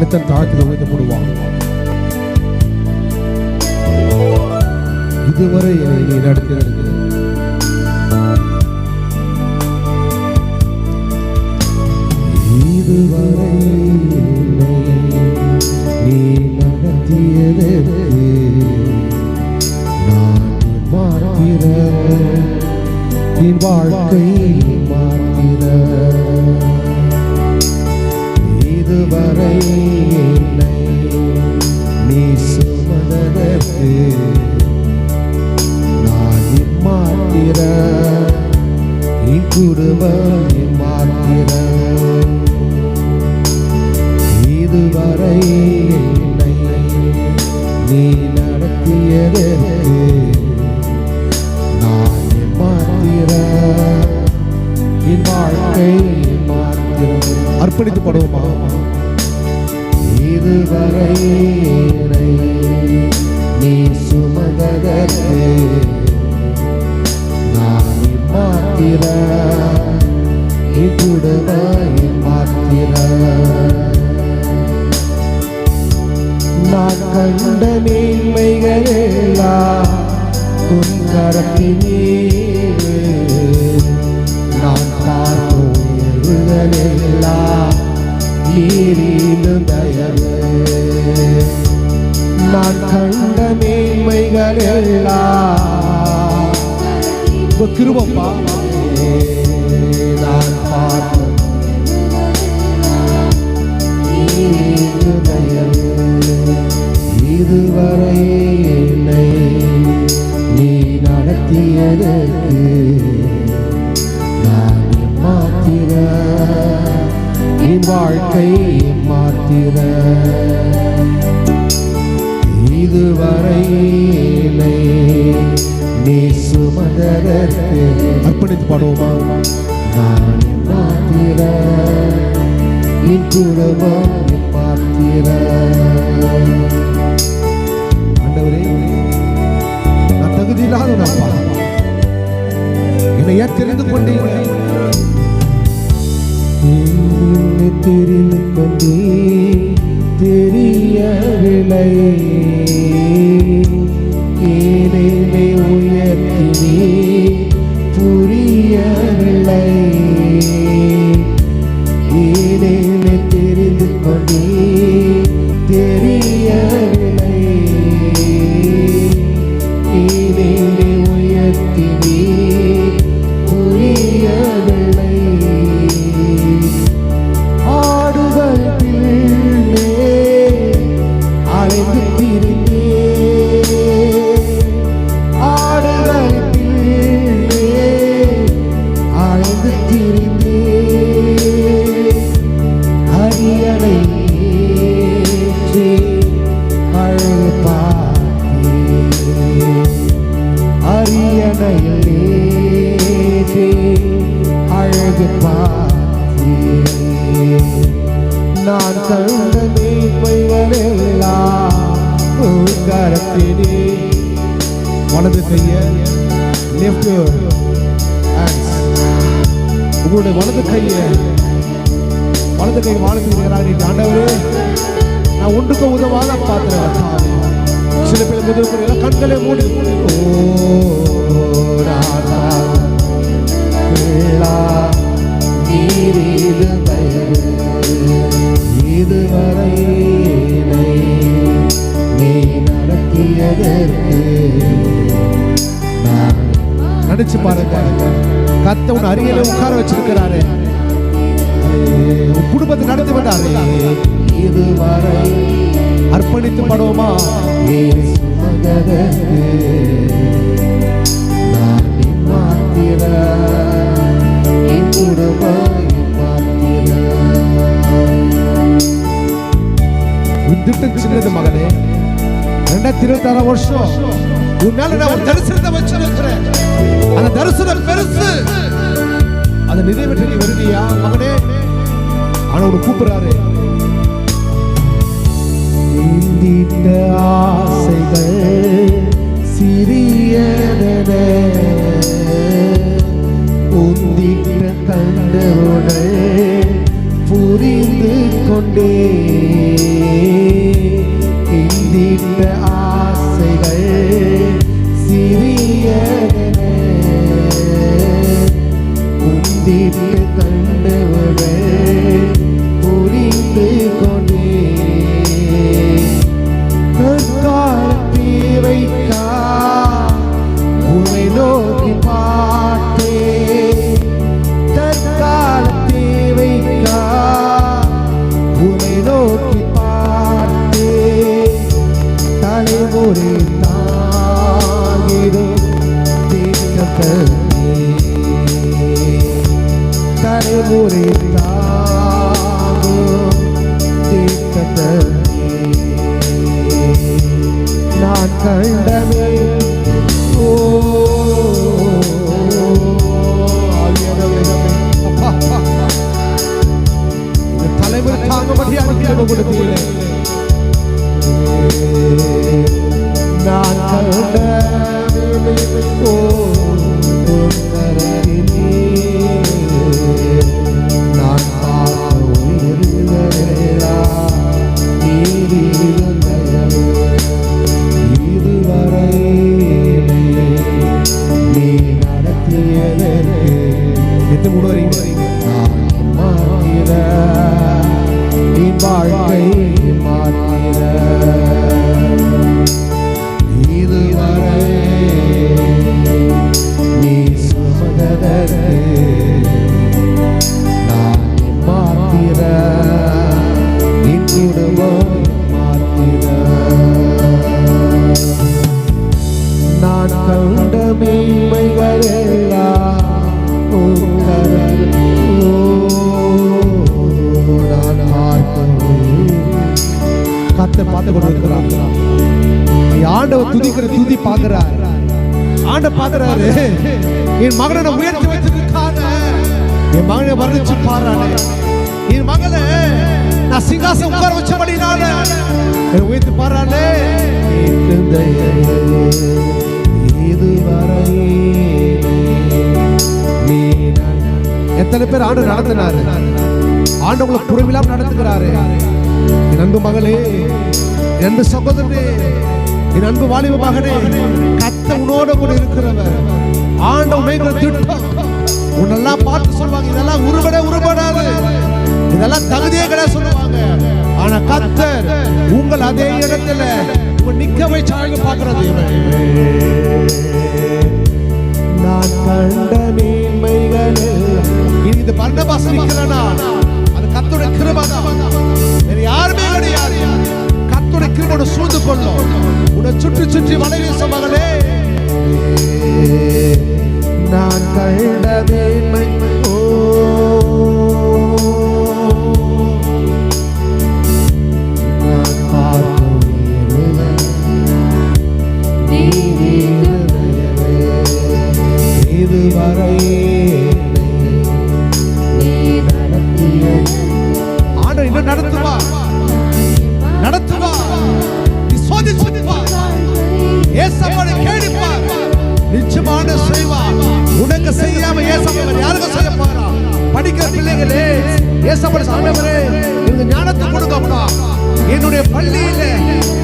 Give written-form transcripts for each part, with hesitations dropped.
தன்னைத்தான் தாழ்த்தி உழைத்து போடுவான். இதுவரை நீ நடத்தினது இதுவரை நீ நடத்தியதற்கு நான் மாத்திர என் வாழ்க்கை மாத்திர இதுவரை என்னை நீ சுமந்ததற்கு நான் மாத்திர என் குடும்பம் மாத்திர இதுவரை என்னை நீ நடத்தியதற்கு நான் மாத்திர என் வாழ்க்கை மாத்திர அர்ப்பணித்து படுவோமா? இதுவரை என்னை நீ சுமந்ததற்கு நான் மாத்திர என் குடும்பம் மாத்திர நான் கண்ட மேன்மைகளெல்லாம் உன் கரத்தினீரே நான் பார்க்கும் உயர்வுகளெல்லாம் நீரிலும் தயவு நான் கண்ட மேன்மைகளெல்லாம் கிருபப்பா நான் பார்க்கும் நீரிலும் தயவு இதுவரை என்னை நீ நடத்தியதற்கு நான் மாத்திர என் வாழ்க்கை மாத்திர இதுவரை என்னை நீ சுமந்ததற்கு அர்ப்பணித்து பாடுவோமா? நான் மாத்திர என் குடும்பம் மாத்திர நான் தகுதி இல்லாதவனப்பா, என்னை ஏன் தெரிந்து கொண்டீங்க? தெரிந்து கொண்டே தெரியவில்லை ஏனே உயர்த்தினே புரியவில்லை ஏனே தெரிந்து கொண்டே தெரியவில்லை ஏனே உயர்த்தினே புரியவில்லை ஆடுகள் பிள்ளை அழைந்து திரிந்தே ஆடுகள் பிள்ளை அழைந்து திரிந்தே அரியணை அழகு பார்த்தே அரியணையிலே அழகு பார்த்தே நான் கண்ட மேன்மைகளெல்லாம் கரத்தினே வலது கைய லெஃப்ட் ஹேண்ட்ஸ் உங்களுடைய வலது கை வாழ்த்துகிறார். ஆண்டவரே நான் ஒன்றுக்கு உதவாத பாத்திரம் சில பேர் முதல் கண்களை மூடி இதுவரை நீ நடத்தியதற்கு நினைச்சு பாருங்க. கத்த உன் அருகில உட்கார வச்சிருக்கிறாரு, உன் குடும்பத்தை நடத்தி வந்தாரு. இதுவரை அர்ப்பணித்து படுவோமா? சின்னது மகனே, 2026 வருஷம் உன் மேல நான் ஒரு தரிசனத்தை வச்சிருக்கிறேன். அந்த தரிசனம் பெருசு, அதை நிறைவேற்ற நீ வருவியா மகனே? ஆனா உன்னை கூப்பிடுறாரு. ஆசைகள் சிறியதன உந்திட்ட கண்டவுடன் புரிந்து கொண்டே இந்திட்ட ஆசைகள் சிறியன உந்திட்டு கண்டவர்கள் புரிந்து கொண்டே தேவைக்கா உமை நோக்கி பார்த்தே தற்கால தேவைக்கா உமை நோக்கி பார்த்தே தலைமுறை தாங்கிடும் தீர்க்கத்தே தலைமுறை தாங்கும் தீர்க்கத்தே நான் கண்டமே தலைமுறை தாங்கப்படியாக கொடுத்தீங்களே நான் கண்டமே நான் வாழ்க்கை மாற்றிட இதுவரை நீ சுமந்ததற்கு நான் மாற்றிட என் குடும்பம் மாற்றிட நான் கண்ட மேன்மைகள் எல்லாம் கர்த்தர் பார்த்து கொண்டிருக்கிறார். ஆண்டவர் துதிக்கிற துதி பார்க்கிறார். ஆண்டவர் பார்க்கிறாரு, என் மகனை உயர்த்தி வச்சிருக்கான என் மகனை வர்ணிச்சு பாரானே, என் மகனை நான் சிங்காசனம் உட்கார வச்சபடினால என்னை உயர்த்தி பாரானே. இதுவரை எத்தனை பேர் ஆண்டு நடத்தினாரு, ஆண்டவங்களை குறைவில்லாம நடத்துகிறாரு. என் அன்பு மகளே, என் அன்பு சகோதரனே, என் அன்பு வாலிப மகனே, கர்த்தர் உன்னோட கூட இருக்கிறவர். ஆண்டவர் மேய்க்கிற திட்டம் உன்னெல்லாம் பார்த்து சொல்லுவாங்க, இதெல்லாம் உருப்படாது, இதெல்லாம் தகுதியே கிடையாது சொல்லுவாங்க. ஆனா கர்த்தர் உங்கள் அதே இடத்துல உங்க நிக்க வச்சு பார்க்கிறது. நான் கண்ட மேன்மைகள் இந்த பர்னபாஸ் நிக்கிறனா, அது கர்த்தருடைய கிருபை தான், வேற யாருமே கிடையாது. கர்த்தருடைய கிருபையோட சூழ்ந்து கொள்ளும். உன்னை சுற்றி சுற்றி வலை வீச மகளே. நான் கண்ட மேன்மை நான் பார்க்கும் இதுவரை ஆண்டவர் இன்னும் நடத்துவா. நீ சோதிச்சு பார், ஏசப்பாவை கேட்டு பார், நிச்சயமான செய்வார். உனக்கு செய்யாம ஏசப்பா யாருக்கு செய்ய போறா? படிக்கிற பிள்ளைகளே, ஏசப்பா ஆண்டவரே இந்த ஞானத்தை கொடுங்கப்பா. என்னுடைய பள்ளியில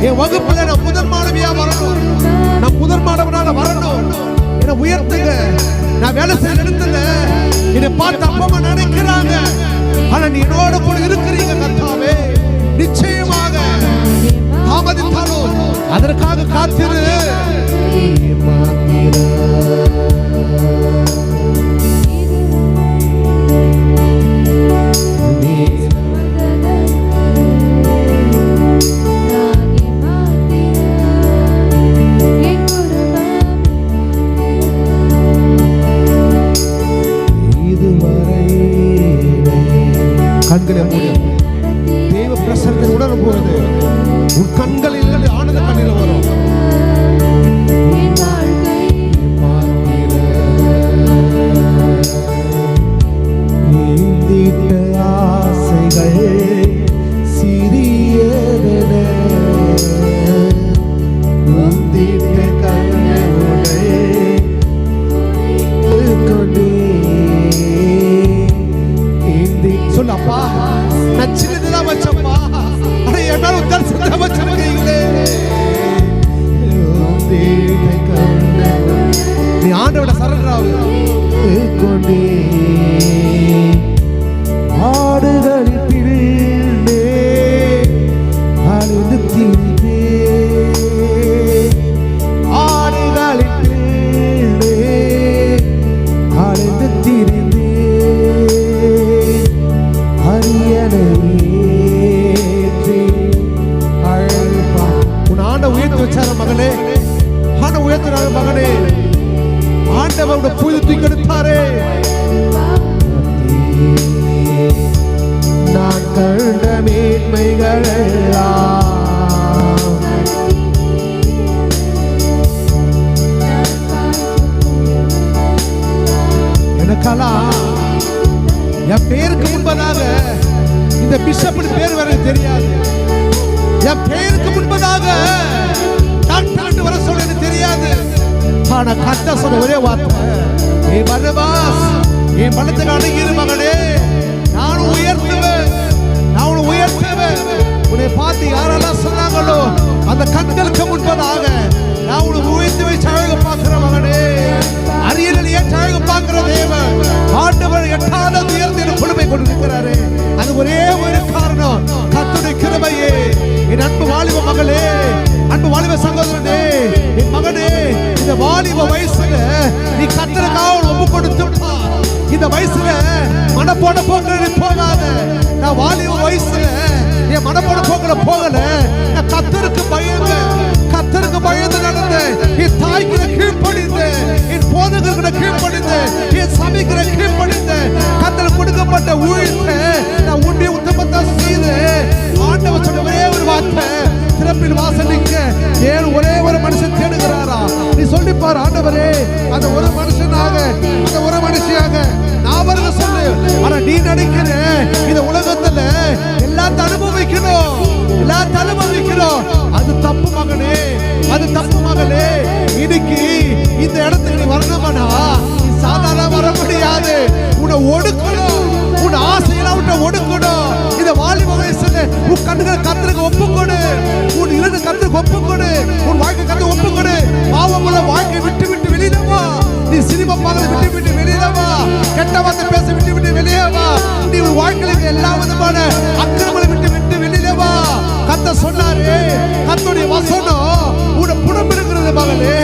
என் வகுப்புல நான் முதல் மாணவியா வரணும், நான் முதல் மாணவனாக வரணும். என்னை உயர்த்துங்க. நான் வேலை செய்ய இடத்துல என்னை பார்த்து அப்பமா நினைக்கிறாங்க, ஆனா நீ என்னோட கூட இருக்கிறீங்க கர்த்தாவே. நிச்சயமாக தாமதித்தாலும் அதற்காக காத்திரு. கண்களை மூடி தேவ பிரசன்னத்தை உணரும் பொழுது உன் கண்களில் ஆனந்த கண்ணில் வரும். ஆசைகள் சிறியதென உந்திட்ட கண்களுடன் கொண்டே சொல்லப்பா. நான் சின்னதுதான் வச்சப்பா, ஆனா என் மேல தரிசனத்தை வச்சிருக்கீங்களே. நீ ஆண்டவட சரணராவு கொண்டே ஆடுகளில் பிடிந்தே அழுது திரிந்தே, ஆடுகளில் பிடிந்தே அழுது திரிந்தே, அரியணையேற்றி அழைப்பா. உன் ஆண்ட உயர்த்தி வச்சார மகனே, ஆண்ட உயர்த்தினார மகனே, ஆண்டவரோட புது தூக்கெடுத்தாரே. நான் கண்ட மேன்மைகள் எல்லாம் எனக்கெல்லாம் என் பேருக்கு முன்பதாக இந்த பிஷப் பேர் வர தெரியாது. என் பேருக்கு முன்பதாக டாக்டர் வர சொல்ல எனக்கு தெரியாது. ஆனா கட்ட சொன்ன ஒரே வார்த்தை, ஏ பரபாஸ், என் பணத்துக்கு அடங்கிரு மகனே, நானும் உயர்த்துவேன், நான் உயர்த்துவேன். உன்னை பார்த்து யாரெல்லாம் சொன்னாங்களோ அந்த கண்களுக்கு முன்பதாக நான் உனக்கு உயர்த்தி வச்சு அழகு பார்க்கிற மகனே. அரியலில் ஏற்ற அழகு பார்க்கிற தேவன் ஆண்டவர் எட்டாத உயர்த்தி கொடுமை கொண்டிருக்கிறாரு. அது ஒரே ஒரு காரணம், கர்த்தருடைய கிருபையே. என் அன்பு வாலிப மகளே, அன்பு வாலிப சகோதரனே, என் மகனே, இந்த வாலிப வயசுல நீ கர்த்தருக்காக ஒப்பு கொடுத்துட்டா. இந்த வயசுல மனப்போட போக்குல நீ போகாத. நான் வாலிப வயசுல என் மனப்போட போக்குல போகல. நான் கர்த்தருக்கு பயந்து, கர்த்தருக்கு பயந்து நடந்த, என் தாய்க்கு கீழ்ப்படிந்து, என் போதகருக்கு கீழ்ப்படிந்து, என் சபைக்கு கீழ்ப்படிந்து, கர்த்தருக்கு கொடுக்கப்பட்ட ஊழியத்தை நான் உண்மை உத்தமத்தை செய்து ஆண்டவர் சொன்ன ஒரே ஒரு வார்த்தை, திறப்பில் வாசலிக்க ஏன் ஒரே ஒரு மனுஷன் தேடுகிறாரா? நீ சொல்லிப்பார், ஆண்டவரே அந்த ஒரு மனுஷனாக, அந்த ஒரு மனுஷியாக நான் வருக சொல்லு. ஆனா நீ நினைக்கிற இந்த உலகத்துல எல்லாத்தையும் அனுபவிக்கணும், எல்லாத்தையும் அனுபவிக்கணும். அது தப்பு மகனே, அது தப்பு மகளே. இன்னைக்கு இந்த இடத்துக்கு நீ வரணும்னா நீ சாதாரண வர முடியாது. உன்னை ஒடுக்கணும், உன் ஆசையெல்லாம் உன்னை ஒடுக்கணும். இந்த வாலிப வயசுல உன் கண்ணுகளை கர்த்தருக்கு ஒப்புக்கொடு, உன் இரண்டு கர்த்தருக்கு ஒப்புக்கொடு, உன் வாழ்க்கை கர்த்தருக்கு ஒப்புக்கொடு. பாவமுள்ள வாழ்க்கை விட்டு விட்டு வெளியில வா. நீ சினிமா பார்க்கறத விட்டு விட்டு வெளியில வா. கெட்ட வார்த்தை பேச விட்டு விட்டு வெளியே வா. நீ உன் வாழ்க்கையில எல்லா விதமான அக்கிரமங்களை விட்டு விட்டு வெளியில வா. கர்த்தர் சொன்னாரு, கர்த்தருடைய வசனம் உன்னை புடம் இருக்கிறது மகளே.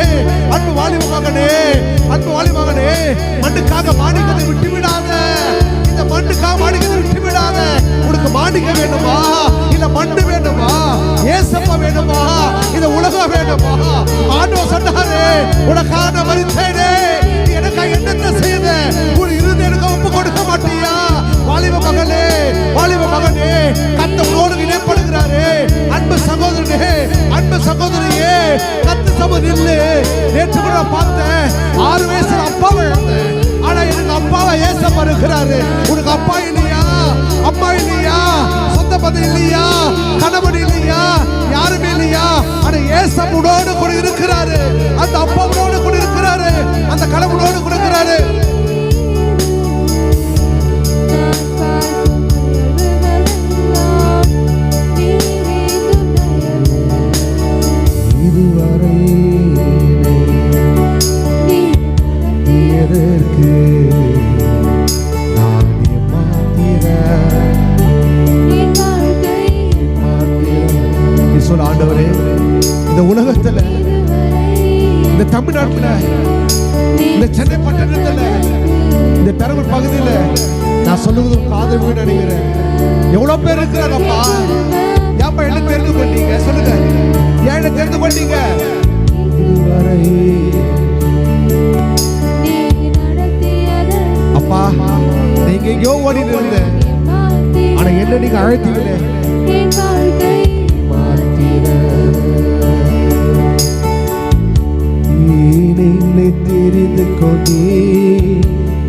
அன்பு வாலிப மகனே, அன்பு வாலிப மகனே, மண்ணுக்காக மாணிக்கத்தை விட்டு விடாத. இந்த மண்ணுக்காக மாணிக்கத்தை விட்டு விடாத. உனக்கு மாணிக்க வேண்டுமா, இல்ல மண்ணு வேண்டுமா, ஏசப்பா வேண்டுமா, இந்த உலகம் வேண்டுமா? ஆண்டவர் சொன்னாரு, உனக்காக மரித்தேனே, நீ எனக்காக என்னத்தை செய்த? உன் இறுதி எனக்கு ஒப்பு கொடுக்க மாட்டியா? வாலிப மகளே, வாலிப மகனே, கர்த்தரோடு இணைப்படுகிறாரே. அன்பு சகோதரனே, அன்பு சகோதரியே, கர்த்தர் சமூகத்தில் நில்லு. நேற்று கூட பார்த்தேன், 6 வயசுல அப்பாவை இழந்தேன். ஆனா எனக்கு அப்பாவை ஏசப்பா இருக்கிறாரு. உனக்கு அப்பா இல்லையா, அம்மா இல்லையா, சொந்த பந்தம் இல்லையா, கணவன் இல்லையா, யாருமே இல்லையா? ஆனா ஏசப்போடு கூட இருக்கிறாரு. அந்த அப்பாவோடு கூட இருக்கிறாரு, அந்த கணவனோடு கூட இருக்கிறாரு. இதுவரை எதற்கு நான் சொல்ல ஆண்டவரே, இந்த உலகத்துல, இந்த தமிழ்நாட்டுல, இந்த சென்னை பட்டணத்துல, இந்த பெரம்பூர் பகுதியில நான் சொல்லுவது காது வீடு அடைகிறேன். எவ்வளவு பேர் இருக்கிறாங்கப்பா? ஏப்பா என்ன தெரிந்து கொண்டீங்க? சொல்லுங்க, ஏன் என்ன தெரிந்து கொண்டீங்க? இதுவரை அப்பா நீங்க எங்கேயோ ஓடிட்டு இருந்த, ஆனா என்ன நீங்க அழைத்தீங்களே. தெரிந்து கொண்டே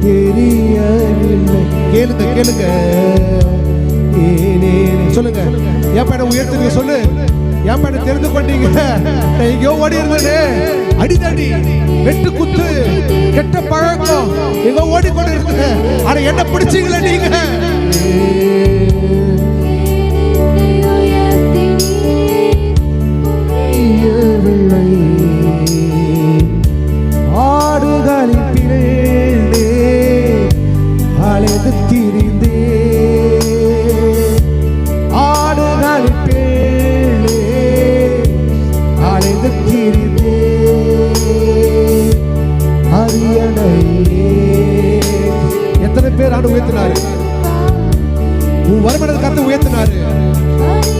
தெரியவில்லை. கேளுங்க கேளுங்க, சொல்லுங்க, ஏன் பையனை உயர்த்துங்க? சொல்லு, ஏன் பையனை தெரிந்து கொண்டீங்க? எங்கேயோ ஓடி இருந்தே, அடிதடி, வெட்டு குத்து, கெட்ட பழக்கம், எங்க ஓடிக்கொண்டு இருந்தது. ஆனா என்ன பிடிச்சீங்களே நீங்க? உன் வருமானத்தை கர்த்தர் உயர்த்தினாரு.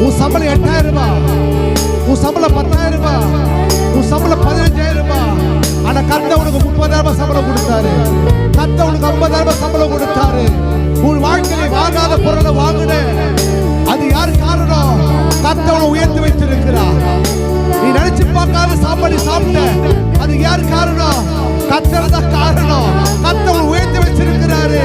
உன் சம்பளம் 8000 ரூபாய், உன் சம்பளம் 10,000 ரூபாய், உன் சம்பளம் 15,000 ரூபாய். ஆனா கர்த்தர் உனக்கு 30,000 ரூபாய் சம்பளம் கொடுத்தாரு. கர்த்தர் உனக்கு 50,000 ரூபாய் சம்பளம் கொடுத்தாரு. உன் வாழ்க்கையை வாங்காத பொருளை வாங்குன, அது யாரு காரணம்? கர்த்தர் உன்னை உயர்த்தி வைத்திருக்கிறார். நீ நினைச்சு பார்க்காத சாப்பாடு சாப்பிட்ட, அது யாரு காரணம்? கர்த்தர் தான் காரணம். கர்த்தர் உன்னை உயர்த்தி வச்சிருக்கிறாரு.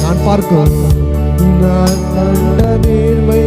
நான் பார்க்கும் நான் கண்ட மேன்மை